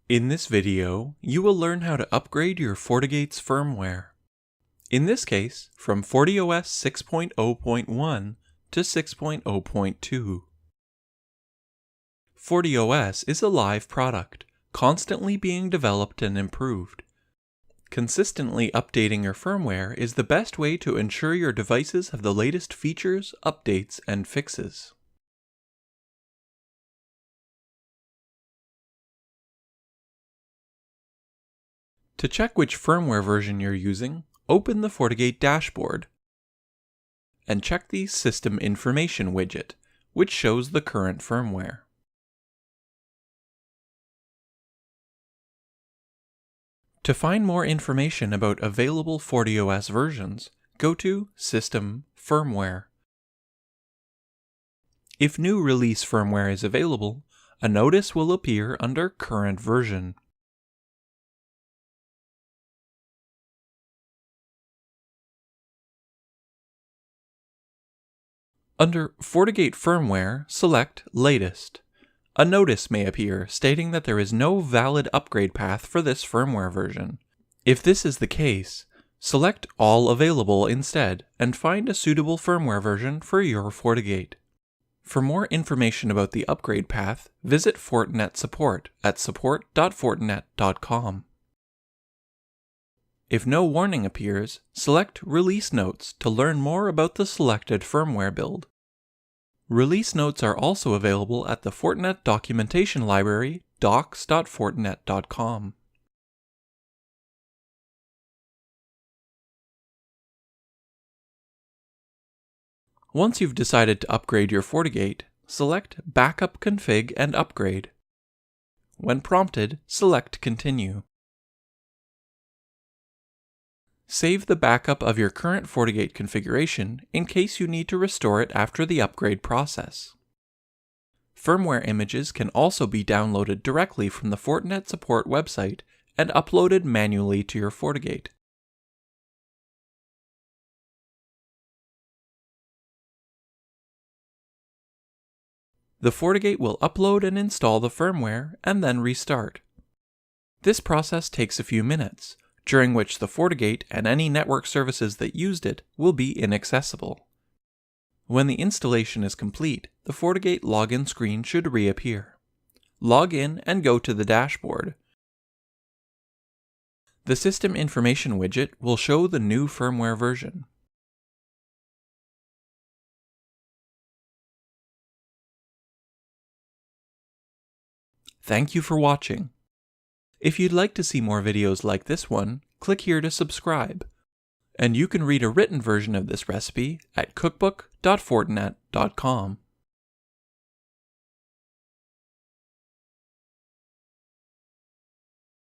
In this video, you will learn how to upgrade your FortiGate's firmware. In this case, from FortiOS 6.0.1 to 6.0.2. FortiOS is a live product, constantly being developed and improved. Consistently updating your firmware is the best way to ensure your devices have the latest features, updates, and fixes. To check which firmware version you're using, open the FortiGate dashboard and check the System Information widget, which shows the current firmware. To find more information about available FortiOS versions, go to System Firmware. If new release firmware is available, a notice will appear under Current Version. Under FortiGate Firmware, select Latest. A notice may appear stating that there is no valid upgrade path for this firmware version. If this is the case, select All Available instead and find a suitable firmware version for your FortiGate. For more information about the upgrade path, visit Fortinet support at support.fortinet.com. If no warning appears, select Release Notes to learn more about the selected firmware build. Release notes are also available at the Fortinet documentation library docs.fortinet.com. Once you've decided to upgrade your FortiGate, select Backup Config and Upgrade. When prompted, select Continue. Save the backup of your current FortiGate configuration in case you need to restore it after the upgrade process. Firmware images can also be downloaded directly from the Fortinet support website and uploaded manually to your FortiGate. The FortiGate will upload and install the firmware and then restart. This process takes a few minutes, during which the FortiGate and any network services that used it will be inaccessible. When the installation is complete, the FortiGate login screen should reappear. Log in and go to the dashboard. The System Information widget will show the new firmware version. Thank you for watching. If you'd like to see more videos like this one, click here to subscribe. And you can read a written version of this recipe at cookbook.fortinet.com.